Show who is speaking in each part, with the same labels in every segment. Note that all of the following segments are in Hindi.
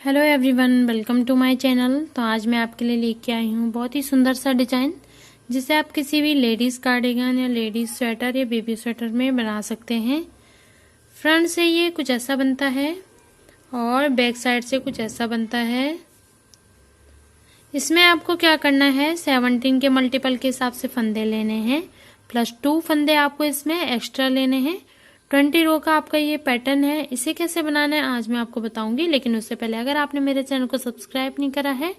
Speaker 1: Hello everyone, welcome to my channel. तो आज मैं आपके लिए लेके आई हूँ बहुत ही सुंदर सा डिजाइन, जिसे आप किसी भी लेडीज कार्डिगन या लेडीज स्वेटर या बेबी स्वेटर में बना सकते हैं। फ्रंट से ये कुछ ऐसा बनता है और बैक साइड से कुछ ऐसा बनता है। इसमें आपको क्या करना है, 17 के मल्टीपल के हिसाब से फंदे लेने हैं, प्लस 2 फंदे आपको इसमें एक्स्ट्रा लेने हैं। 20 रो का आपका ये पैटर्न है। इसे कैसे बनाना है आज मैं आपको बताऊंगी, लेकिन उससे पहले अगर आपने मेरे चैनल को सब्सक्राइब नहीं करा है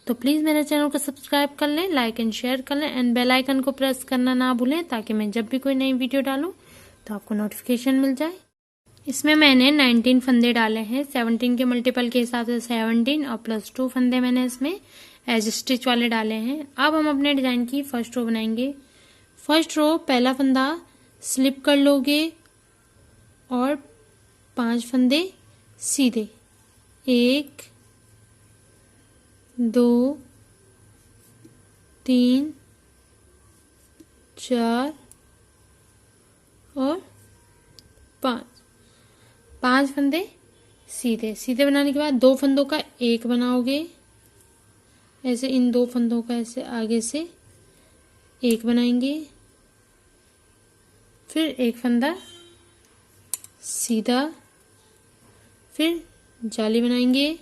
Speaker 1: तो प्लीज मेरे चैनल को सब्सक्राइब कर लें, लाइक एंड शेयर कर लें एंड बेल आइकन को प्रेस करना ना भूलें, ताकि मैं जब भी कोई नई वीडियो डालूं तो आपको नोटिफिकेशन मिल जाए। इसमें मैंने 19 फंदे डाले हैं, 17 के मल्टीपल के हिसाब से 17 और प्लस 2 फंदे मैंने इसमें एज स्टिच वाले डाले हैं। अब हम अपने डिजाइन की फर्स्ट रो बनाएंगे। फर्स्ट रो पहला फंदा स्लिप कर लोगे और 5 फंदे सीधे, 1 2 3 4 और 5 फंदे सीधे। सीधे बनाने के बाद 2 फंदों का एक बनाओगे, ऐसे इन 2 फंदों का ऐसे आगे से एक बनाएंगे, फिर एक फंदा सीधा, फिर जाली बनाएंगे,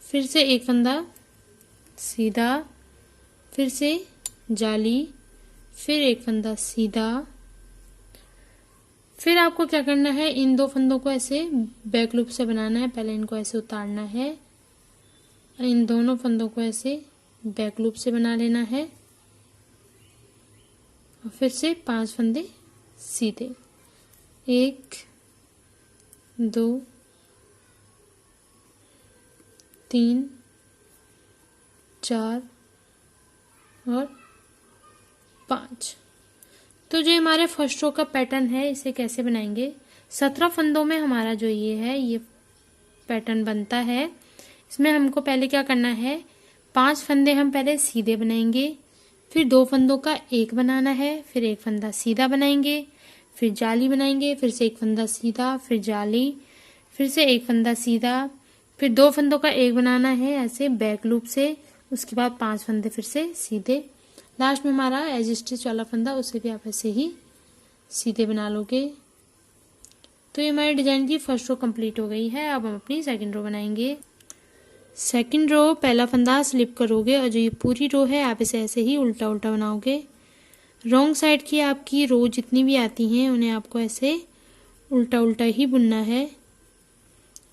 Speaker 1: फिर से एक फंदा सीधा, फिर से जाली, फिर एक फंदा सीधा। फिर आपको क्या करना है, इन 2 फंदों को ऐसे बैक लूप से बनाना है। पहले इनको ऐसे उतारना है, इन दोनों फंदों को ऐसे बैक लूप से बना लेना है और फिर से 5 फंदे सीधे, 1 2 3 4 और 5। तो जो हमारे फर्स्ट रो का पैटर्न है, इसे कैसे बनाएंगे, 17 फंदों में हमारा जो ये है ये पैटर्न बनता है। इसमें हमको पहले क्या करना है, 5 फंदे हम पहले सीधे बनाएंगे, फिर 2 फंदों का एक बनाना है, फिर एक फंदा सीधा बनाएंगे, फिर जाली बनाएंगे, फिर से एक फंदा सीधा, फिर जाली, फिर से एक फंदा सीधा, फिर 2 फंदों का एक बनाना है ऐसे बैक लूप से, उसके बाद 5 फंदे फिर से सीधे। लास्ट में हमारा एज स्टिच वाला फंदा, उसे भी आप ऐसे ही सीधे बना लोगे। तो ये हमारे डिजाइन की फर्स्ट रो कंप्लीट हो गई है। अब हम अपनी सेकंड रो बनाएंगे। सेकंड रो पहला फंदा स्लिप करोगे और जो ये पूरी रो है आप इसे ऐसे ही उल्टा उल्टा बनाओगे। रॉन्ग साइड की आपकी रो जितनी भी आती हैं उन्हें आपको ऐसे उल्टा उल्टा ही बुनना है।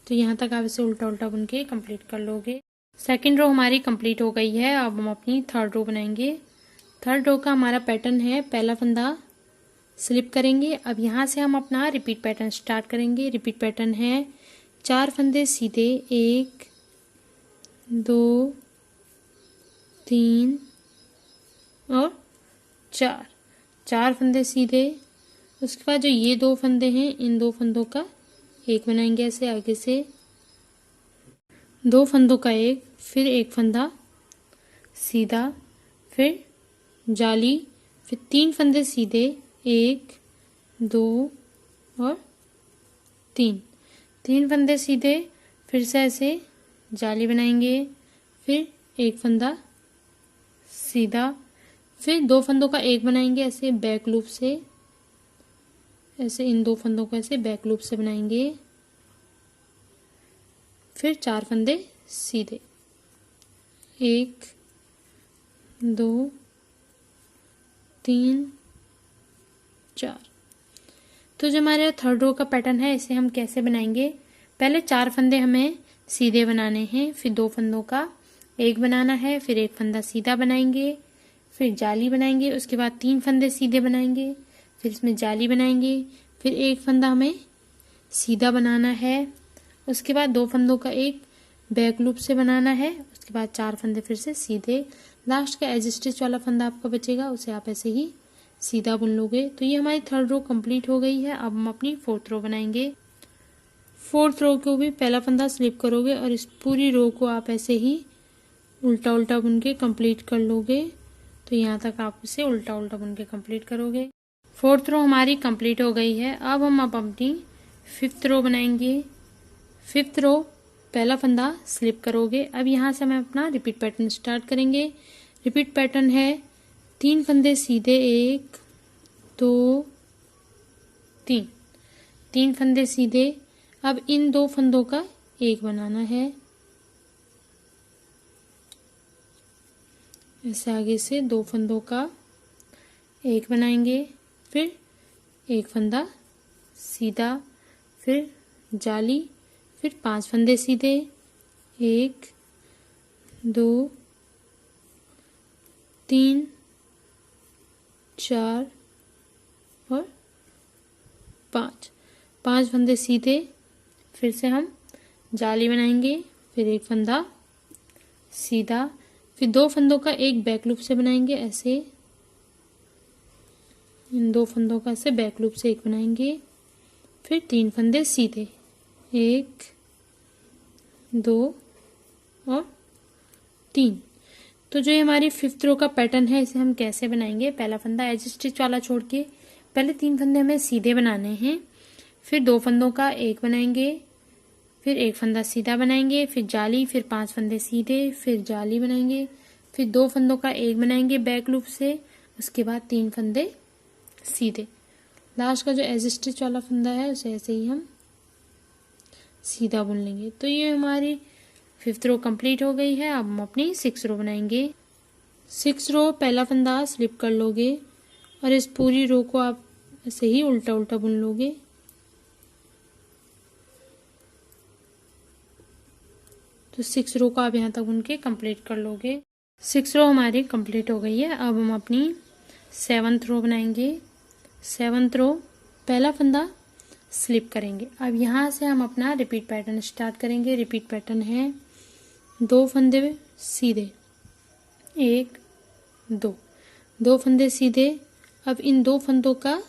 Speaker 1: तो यहाँ तक आप इसे उल्टा उल्टा बुन के कंप्लीट कर लोगे। सेकंड रो हमारी कंप्लीट हो गई है। अब हम अपनी थर्ड रो बनाएंगे। थर्ड रो का हमारा पैटर्न है, पहला फंदा स्लिप करेंगे। अब यहाँ से हम अपना रिपीट पैटर्न स्टार्ट करेंगे। रिपीट पैटर्न है 4 फंदे सीधे, 1 2 3 और 4 फंदे सीधे। उसके बाद जो ये 2 फंदे हैं, इन 2 फंदों का एक बनाएंगे ऐसे आगे से, 2 फंदों का एक, फिर एक फंदा सीधा, फिर जाली, फिर 3 फंदे सीधे, 1 2 और 3 फंदे सीधे, फिर से ऐसे जाली बनाएंगे, फिर एक फंदा सीधा, फिर 2 फंदों का एक बनाएंगे ऐसे बैक लूप से, ऐसे इन 2 फंदों को ऐसे बैक लूप से बनाएंगे, फिर 4 फंदे सीधे, 1 2 3 4। तो जो हमारे थर्ड रो का पैटर्न है, इसे हम कैसे बनाएंगे, पहले 4 फंदे हमें सीधे बनाने हैं, फिर 2 फंदों का एक बनाना है, फिर एक फंदा सीधा बनाएंगे, फिर जाली बनाएंगे, उसके बाद 3 फंदे सीधे बनाएंगे, फिर इसमें जाली बनाएंगे, फिर एक फंदा हमें सीधा बनाना है, उसके बाद 2 फंदों का एक बैक लूप से बनाना है, उसके बाद 4 फंदे फिर से सीधे। लास्ट का एज स्टिच वाला फंदा आपका बचेगा, उसे आप ऐसे ही सीधा बुन लोगे। तो ये हमारी थर्ड रो कंप्लीट हो गई है। अब हम अपनी फोर्थ रो बनाएंगे। फोर्थ रो को भी पहला फंदा स्लिप करोगे और इस पूरी रो को आप ऐसे ही उल्टा उल्टा बुन के कंप्लीट कर लोगे। तो यहाँ तक आप इसे उल्टा उल्टा बुन के कंप्लीट करोगे। फोर्थ रो हमारी कंप्लीट हो गई है। अब हम अपनी फिफ्थ रो बनाएंगे। फिफ्थ रो पहला फंदा स्लिप करोगे। अब यहाँ से हम अपना रिपीट पैटर्न स्टार्ट करेंगे। रिपीट पैटर्न है 3 फंदे सीधे, 1 2 3, 3 फंदे सीधे। अब इन 2 फंदों का एक बनाना है, ऐसे आगे से 2 फंदों का एक बनाएंगे, फिर एक फंदा सीधा, फिर जाली, फिर 5 फंदे सीधे, 1 2 3 4 और 5 फंदे सीधे। फिर से हम जाली बनाएंगे, फिर एक फंदा सीधा, फिर 2 फंदों का एक बैक लूप से बनाएंगे, ऐसे इन 2 फंदों का ऐसे बैक लूप से एक बनाएंगे, फिर 3 फंदे सीधे, 1 2 और 3। तो जो ये हमारी 5th रो का पैटर्न है इसे हम कैसे बनाएंगे। पहला फंदा एज स्टिच वाला छोड़ के पहले 3 फंदे हमें सीधे बनाने हैं, फिर 2 फंदों का एक बनाएंगे, फिर एक फंदा सीधा बनाएंगे, फिर जाली, फिर 5 फंदे सीधे, फिर जाली बनाएंगे, फिर 2 फंदों का एक बनाएंगे बैक लूप से, उसके बाद 3 फंदे सीधे। लास्ट का जो एज स्टिच वाला फंदा है उसे ऐसे ही हम सीधा बुन लेंगे। तो ये हमारी 5th रो कंप्लीट हो गई है। अब हम अपनी 6th रो बनाएंगे। 6th रो पहला फंदा स्लिप कर लोगे और इस पूरी रो को आप ऐसे ही उल्टा उल्टा बुन लोगे। तो 6 रो को आप यहाँ तक बुन के कंप्लीट कर लोगे। 6 रो हमारी कंप्लीट हो गई है। अब हम अपनी 7th रो बनाएंगे। 7th रो पहला फंदा स्लिप करेंगे। अब यहाँ से हम अपना रिपीट पैटर्न स्टार्ट करेंगे। रिपीट पैटर्न है 2 फंदे सीधे, 1 2, 2 फंदे सीधे। अब इन 2 फंदों का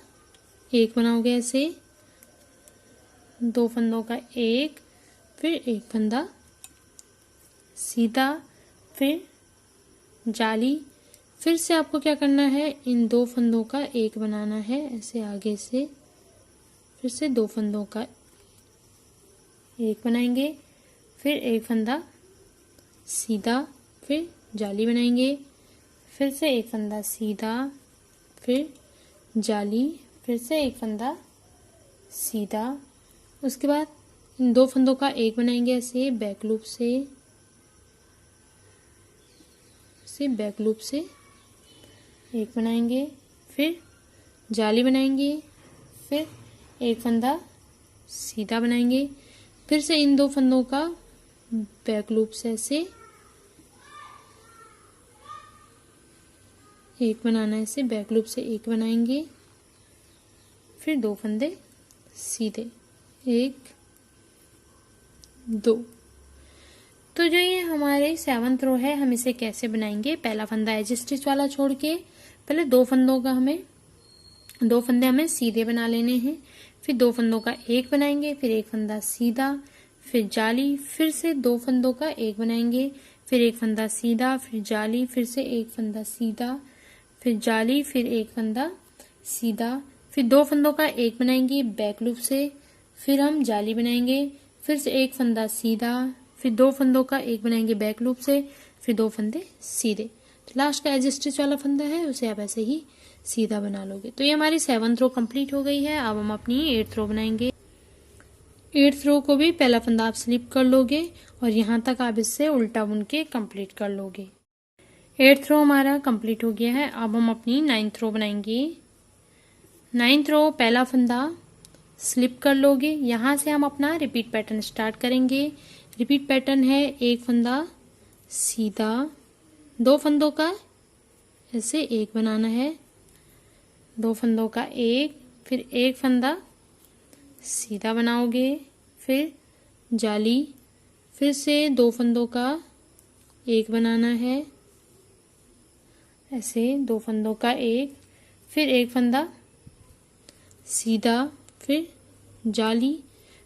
Speaker 1: एक बनाओगे, ऐसे 2 फंदों का एक, फिर एक फंदा सीधा, फिर जाली। फिर से आपको क्या करना है, इन 2 फंदों का एक बनाना है, ऐसे आगे से फिर से 2 फंदों का एक बनाएंगे, फिर एक फंदा सीधा, फिर जाली बनाएंगे, फिर से एक फंदा सीधा, फिर जाली, फिर से एक फंदा सीधा। उसके बाद इन 2 फंदों का एक बनाएंगे, ऐसे बैक लूप से बैक लूप से एक बनाएंगे, फिर जाली बनाएंगे, फिर एक फंदा सीधा बनाएंगे, फिर से इन 2 फंदों का बैक लूप से ऐसे एक बनाना है, ऐसे बैक लूप से एक बनाएंगे, फिर 2 फंदे सीधे, 1 2। तो जो ये हमारे 7th रो है हम इसे कैसे बनाएंगे। पहला फंदा एज स्टिच वाला छोड़ के पहले 2 फंदों का 2 फंदे हमें सीधे बना लेने हैं, फिर 2 फंदों का एक बनाएंगे, फिर एक फंदा सीधा, फिर जाली, फिर से 2 फंदों का एक बनाएंगे, फिर एक फंदा सीधा, फिर जाली, फिर से एक फंदा सीधा, फिर जाली, फिर एक फंदा सीधा, फिर 2 फंदों का एक बनाएंगे बैक लूप से, फिर हम जाली बनाएंगे, फिर से एक फंदा सीधा, फिर 2 फंदों का एक बनाएंगे बैक लूप से, फिर 2 फंदे सीधे। तो लास्ट का एज स्टिच वाला फंदा है उसे आप ऐसे ही सीधा बना लोगे। तो ये हमारी 7th रो कंप्लीट हो गई है। अब हम अपनी 8th रो बनाएंगे। 8th रो को भी पहला फंदा आप स्लिप कर लोगे और यहाँ तक आप इससे उल्टा बुन के कंप्लीट कर लोगे। 8th रो हमारा कंप्लीट हो गया है। अब हम अपनी 9th रो बनाएंगे। 9th रो पहला फंदा स्लिप कर लोगे, यहाँ से हम अपना रिपीट पैटर्न स्टार्ट करेंगे। रिपीट पैटर्न है 1 फंदा सीधा, 2 फंदों का ऐसे एक बनाना है, 2 फंदों का एक, फिर एक फंदा सीधा बनाओगे, फिर जाली, फिर से 2 फंदों का एक बनाना है, ऐसे 2 फंदों का एक, फिर एक फंदा सीधा, फिर जाली,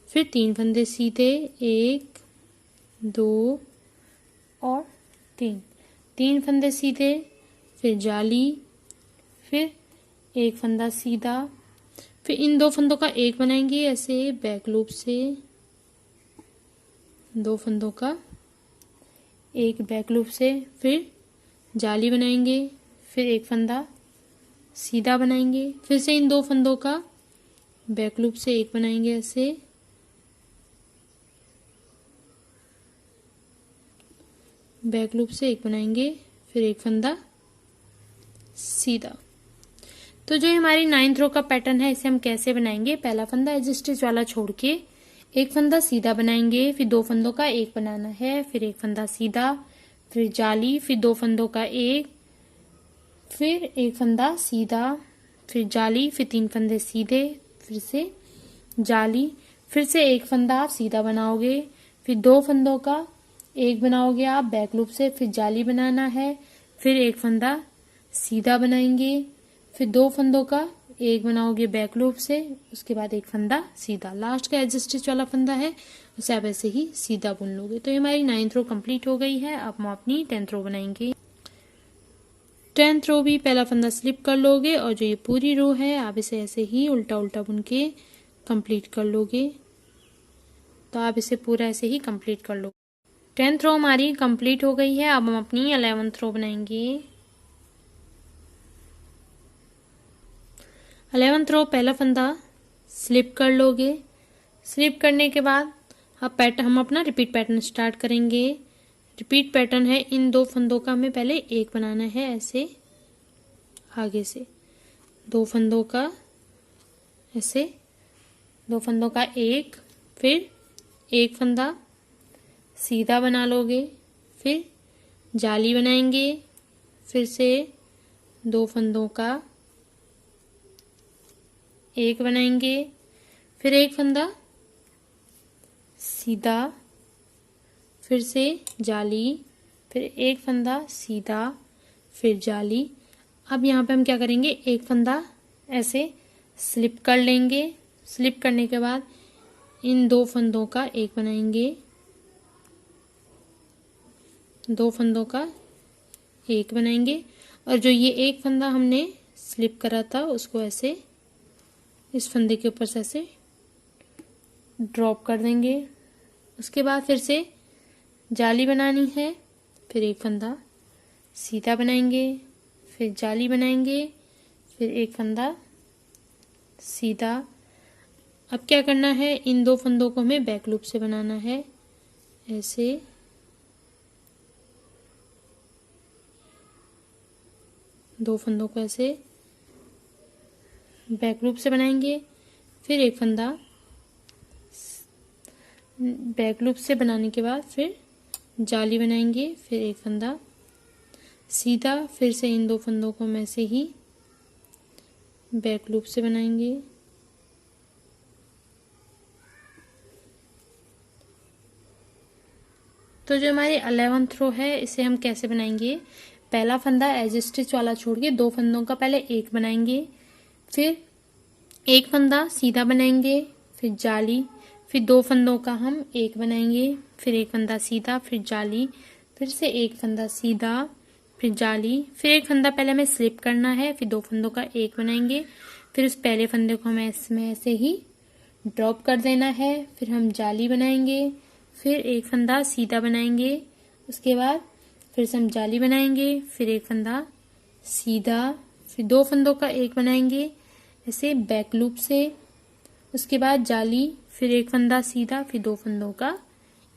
Speaker 1: फिर 3 फंदे सीधे, 1 2 और 3 फंदे सीधे, फिर जाली, फिर एक फंदा सीधा, फिर इन 2 फंदों का एक बनाएंगे, ऐसे बैक लूप से 2 फंदों का एक बैक लूप से, फिर जाली बनाएंगे, फिर एक फंदा सीधा बनाएंगे, फिर से इन 2 फंदों का बैक लूप से एक बनाएंगे, ऐसे बैक लूप से एक बनाएंगे, फिर एक फंदा सीधा। तो जो हमारी 9th रो का पैटर्न है इसे हम कैसे बनाएंगे, पहला फंदा एज स्टिच वाला छोड़ के एक फंदा सीधा बनाएंगे, फिर 2 फंदों का एक बनाना है, फिर एक फंदा सीधा, फिर जाली, फिर 2 फंदों का एक, फिर एक फंदा सीधा, फिर जाली, फिर 3 फंदे सीधे, फिर से जाली, फिर से एक फंदा आप सीधा बनाओगे, फिर 2 फंदों का एक बनाओगे आप बैक लूप से, फिर जाली बनाना है, फिर एक फंदा सीधा बनाएंगे, फिर 2 फंदों का एक बनाओगे बैक लूप से, उसके बाद एक फंदा सीधा। लास्ट का एज स्टिच वाला फंदा है उसे आप ऐसे ही सीधा बुन लोगे। तो ये हमारी 9th रो कंप्लीट हो गई है। अब हम अपनी 10th रो बनाएंगे। 10th रो भी पहला फंदा स्लिप कर लोगे और जो ये पूरी रो है आप इसे ऐसे ही उल्टा उल्टा बुन के कंप्लीट कर लोगे। तो आप इसे पूरा ऐसे ही कंप्लीट कर लो। 10th रो हमारी कंप्लीट हो गई है। अब हम अपनी 11th रो बनाएंगे। 11th रो पहला फंदा स्लिप कर लोगे। स्लिप करने के बाद हम अपना रिपीट पैटर्न स्टार्ट करेंगे। रिपीट पैटर्न है, इन 2 फंदों का हमें पहले एक बनाना है, ऐसे आगे से 2 फंदों का, ऐसे 2 फंदों का एक, फिर एक फंदा सीधा बना लोगे, फिर जाली बनाएंगे, फिर से 2 फंदों का एक बनाएंगे, फिर एक फंदा सीधा, फिर से जाली, फिर एक फंदा सीधा, फिर जाली। अब यहाँ पे हम क्या करेंगे, एक फंदा ऐसे स्लिप कर लेंगे। स्लिप करने के बाद इन 2 फंदों का एक बनाएंगे, 2 फंदों का एक बनाएंगे, और जो ये एक फंदा हमने स्लिप करा था उसको ऐसे इस फंदे के ऊपर से ऐसे ड्रॉप कर देंगे। उसके बाद फिर से जाली बनानी है, फिर एक फंदा सीधा बनाएंगे, फिर जाली बनाएंगे, फिर एक फंदा सीधा। अब क्या करना है, इन 2 फंदों को हमें बैक लूप से बनाना है, ऐसे 2 फंदों को ऐसे बैक लूप से बनाएंगे, फिर एक फंदा बैक लूप से बनाने के बाद फिर जाली बनाएंगे, फिर एक फंदा सीधा, फिर से इन 2 फंदों को हम ऐसे ही बैक लूप से बनाएंगे। तो जो हमारी 11th रो है इसे हम कैसे बनाएंगे, पहला फंदा एज स्टिच वाला छोड़ के 2 फंदों का पहले एक बनाएंगे, फिर एक फंदा सीधा बनाएंगे, फिर जाली, फिर 2 फंदों का हम एक बनाएंगे, फिर एक फंदा सीधा, फिर जाली, फिर से एक फंदा सीधा, फिर जाली, फिर एक फंदा पहले हमें स्लिप करना है, फिर 2 फंदों का एक बनाएंगे, फिर उस पहले फंदे को हमें इसमें ऐसे ही ड्रॉप कर देना है, फिर हम जाली बनाएंगे, फिर एक फंदा सीधा बनाएंगे, उसके बाद फिर से हम जाली बनाएंगे, फिर एक फंदा सीधा, फिर 2 फंदों का एक बनाएंगे ऐसे बैक लूप से, उसके बाद जाली, फिर एक फंदा सीधा, फिर 2 फंदों का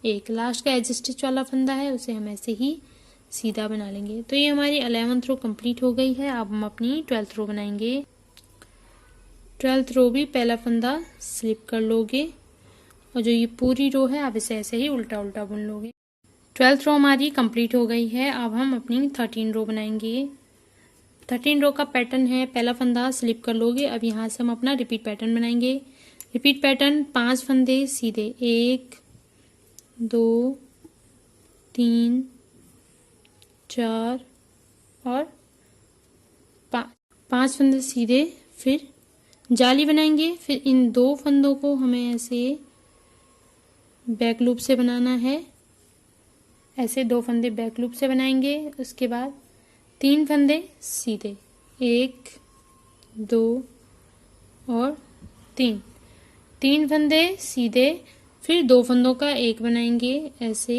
Speaker 1: एक। लास्ट का एज स्टिच वाला फंदा है उसे हम ऐसे ही सीधा बना लेंगे। तो ये हमारी 11th रो कंप्लीट हो गई है। अब हम अपनी 12th रो बनाएंगे। 12th रो भी पहला फंदा स्लिप कर लोगे और जो ये पूरी रो है आप इसे ऐसे ही उल्टा उल्टा बुन लोगे। 12th रो हमारी कंप्लीट हो गई है। अब हम अपनी 13 रो बनाएंगे। 13 रो का पैटर्न है, पहला फंदा स्लिप कर लोगे। अब यहाँ से हम अपना रिपीट पैटर्न बनाएंगे। रिपीट पैटर्न 5 फंदे सीधे, 1 2 3 4 और 5 फंदे सीधे, फिर जाली बनाएंगे, फिर इन 2 फंदों को हमें ऐसे बैक लूप से बनाना है, ऐसे 2 फंदे बैक लूप से बनाएंगे। उसके बाद 3 फंदे सीधे, 1 2 और 3 फंदे सीधे, फिर 2 फंदों का एक बनाएंगे, ऐसे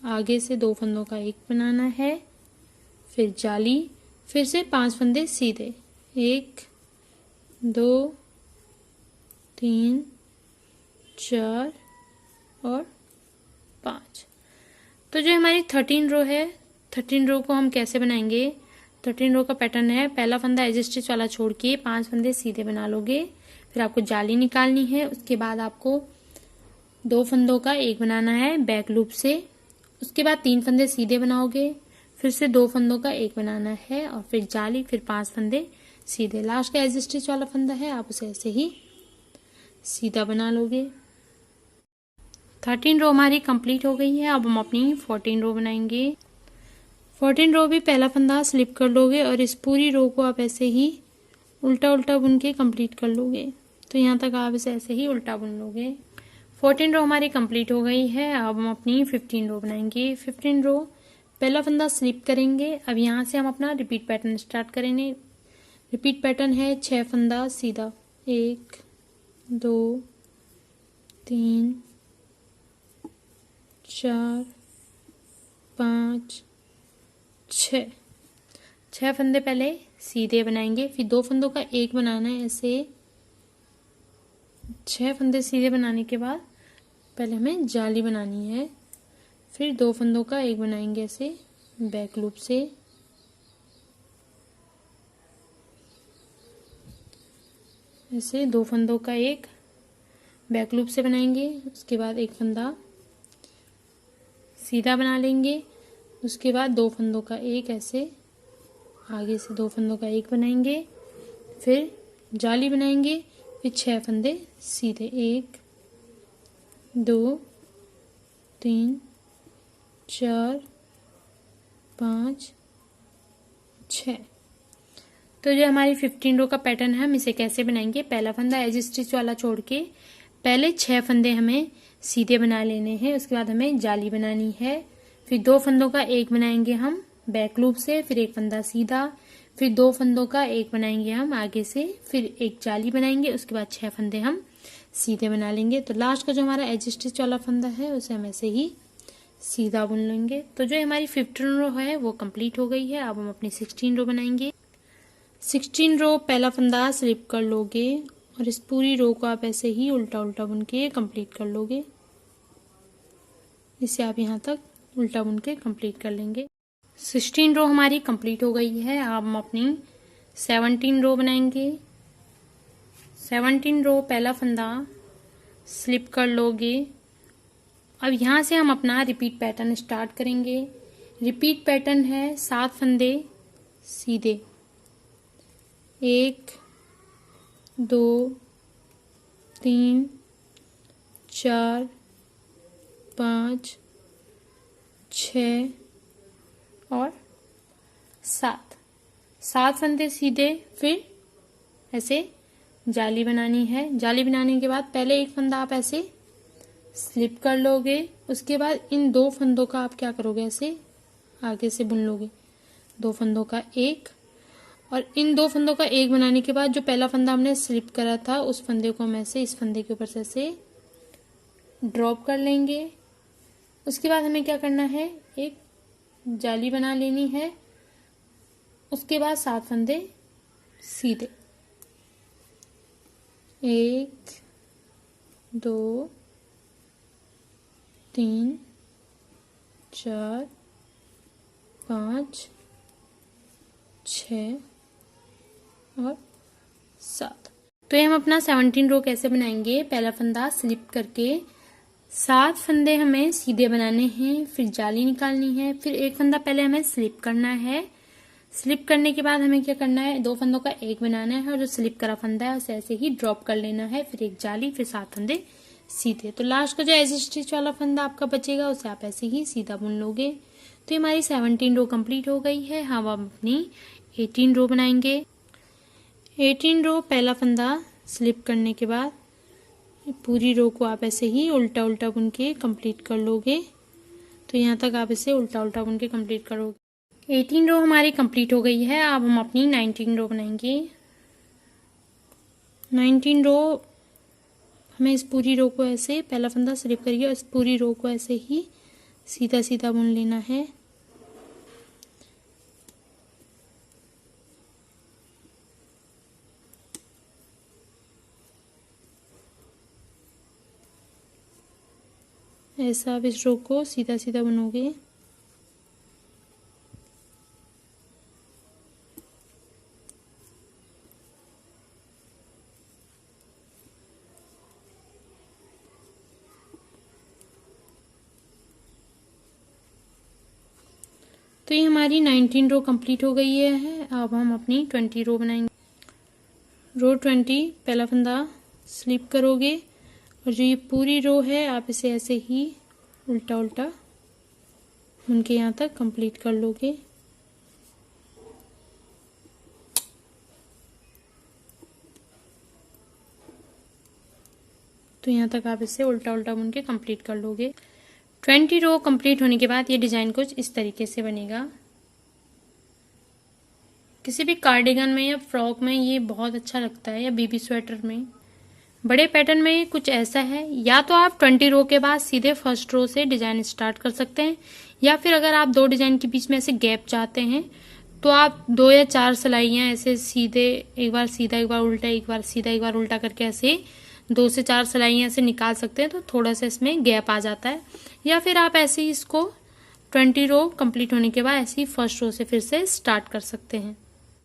Speaker 1: आगे से 2 फंदों का एक बनाना है, फिर जाली, फिर से 5 फंदे सीधे, 1 2 3 4 और 5। तो जो हमारी 13 रो है, 13 रो को हम कैसे बनाएंगे? 13 रो का पैटर्न है, पहला फंदा एज स्टिच वाला छोड़ के 5 फंदे सीधे बना लोगे, फिर आपको जाली निकालनी है, उसके बाद आपको 2 फंदों का एक बनाना है बैक लूप से, उसके बाद 3 फंदे सीधे बनाओगे, फिर से 2 फंदों का एक बनाना है और फिर जाली, फिर 5 फंदे सीधे। लास्ट का एज स्टिच वाला फंदा है, आप उसे ऐसे ही सीधा बना लोगे। 13 रो हमारी कंप्लीट हो गई है। अब हम अपनी 14 रो बनाएंगे। 14 रो भी पहला फंदा स्लिप कर लोगे और इस पूरी रो को आप ऐसे ही उल्टा उल्टा बुन के कंप्लीट कर लोगे। तो यहाँ तक आप इसे ऐसे ही उल्टा बुन लोगे। 14 रो हमारी कंप्लीट हो गई है। अब हम अपनी 15 रो बनाएंगे। 15 रो पहला फंदा स्लिप करेंगे। अब यहाँ से हम अपना रिपीट पैटर्न स्टार्ट करेंगे। रिपीट पैटर्न है 6 फंदा सीधा, 1 2 3 4 5 6 फंदे पहले सीधे बनाएंगे, फिर 2 फंदों का एक बनाना है। ऐसे 6 फंदे सीधे बनाने के बाद पहले हमें जाली बनानी है, फिर 2 फंदों का एक बनाएंगे ऐसे बैक लूप से, ऐसे 2 फंदों का एक बैक लूप से बनाएंगे। उसके बाद एक फंदा सीधा बना लेंगे, उसके बाद 2 फंदों का एक ऐसे आगे से 2 फंदों का एक बनाएंगे, फिर जाली बनाएंगे, फिर 6 फंदे सीधे, 1 2 3 4 5 6। तो जो हमारी 15 रो का पैटर्न है, हम इसे कैसे बनाएंगे? पहला फंदा एज स्टिच वाला छोड़ के पहले 6 फंदे हमें सीधे बना लेने हैं, उसके बाद हमें जाली बनानी है, फिर 2 फंदों का एक बनाएंगे हम बैक लूप से, फिर एक फंदा सीधा, फिर 2 फंदों का एक बनाएंगे हम आगे से, फिर एक जाली बनाएंगे, उसके बाद 6 फंदे हम सीधे बना लेंगे। तो लास्ट का जो हमारा एज स्टिच वाला फंदा है उसे हम ऐसे ही सीधा बुन लेंगे। तो जो हमारी 15 रो है वो कंप्लीट हो गई है। अब हम अपनी 16 रो बनाएंगे। 16 रो पहला फंदा स्लिप कर लोगे और इस पूरी रो को आप ऐसे ही उल्टा उल्टा बुन के कंप्लीट कर लोगे। इसे आप यहाँ तक उल्टा बुन के कंप्लीट कर लेंगे। 16 रो हमारी कंप्लीट हो गई है। अब हम अपनी 17 रो बनाएंगे। 17 रो पहला फंदा स्लिप कर लोगे। अब यहाँ से हम अपना रिपीट पैटर्न स्टार्ट करेंगे। रिपीट पैटर्न है 7 फंदे सीधे, 1 2 3 4 5 6 और 7 फंदे सीधे, फिर ऐसे जाली बनानी है। जाली बनाने के बाद पहले एक फंदा आप ऐसे स्लिप कर लोगे, उसके बाद इन 2 फंदों का आप क्या करोगे, ऐसे आगे से बुन लोगे 2 फंदों का एक, और इन 2 फंदों का एक बनाने के बाद जो पहला फंदा हमने स्लिप करा था उस फंदे को हम ऐसे इस फंदे के ऊपर से ऐसे ड्रॉप कर लेंगे। उसके बाद हमें क्या करना है, एक जाली बना लेनी है, उसके बाद 7 फंदे सीधे, 1 2 3 4 5 6 और 7। तो ये हम अपना 17 रो कैसे बनाएंगे? पहला फंदा स्लिप करके 7 फंदे हमें सीधे बनाने हैं, फिर जाली निकालनी है, फिर एक फंदा पहले हमें स्लिप करना है। स्लिप करने के बाद हमें क्या करना है, 2 फंदों का एक बनाना है और जो स्लिप करा फंदा है उसे ऐसे ही ड्रॉप कर लेना है, फिर एक जाली, फिर 7 फंदे सीधे। तो लास्ट का जो एज स्टिच वाला फंदा आपका बचेगा उसे आप ऐसे ही सीधा बुन लोगे। तो ये हमारी 17 रो कंप्लीट हो गई है। हम अपनी 18 रो बनाएंगे। 18 रो पहला फंदा स्लिप करने के बाद पूरी रो को आप ऐसे ही उल्टा उल्टा बुन के कंप्लीट कर लोगे। तो यहाँ तक आप इसे उल्टा उल्टा बुन के कंप्लीट करोगे। 18 रो हमारी कंप्लीट हो गई है। अब हम अपनी 19 रो बनाएंगे। 19 रो हमें इस पूरी रो को ऐसे पहला फंदा स्लिप करिए और इस पूरी रो को ऐसे ही सीधा सीधा बुन लेना है। ऐसा आप इस रो को सीधा सीधा बुनोगे। तो ये हमारी 19 रो कंप्लीट हो गई है। अब हम अपनी 20 रो बनाएंगे। रो 20 पहला फंदा स्लिप करोगे और जो ये पूरी रो है आप इसे ऐसे ही उल्टा उल्टा बुन के यहाँ तक कंप्लीट कर लोगे। तो यहाँ तक आप इसे उल्टा उल्टा बुन के कंप्लीट कर लोगे। 20 रो कंप्लीट होने के बाद ये डिजाइन कुछ इस तरीके से बनेगा। किसी भी कार्डिगन में या फ्रॉक में ये बहुत अच्छा लगता है, या बेबी स्वेटर में। बड़े पैटर्न में कुछ ऐसा है, या तो आप 20 रो के बाद सीधे फर्स्ट रो से डिजाइन स्टार्ट कर सकते हैं, या फिर अगर आप 2 डिजाइन के बीच में ऐसे गैप चाहते हैं तो आप 2 या 4 सिलाइयां ऐसे सीधे, एक बार सीधा एक बार उल्टा, एक बार सीधा एक बार उल्टा करके ऐसे 2 से 4 सिलाइयां ऐसे निकाल सकते हैं, तो थोड़ा सा इसमें गैप आ जाता है। या फिर आप ऐसे ही इसको 20 रो कंप्लीट होने के बाद ऐसे ही फर्स्ट रो से फिर से स्टार्ट कर सकते हैं।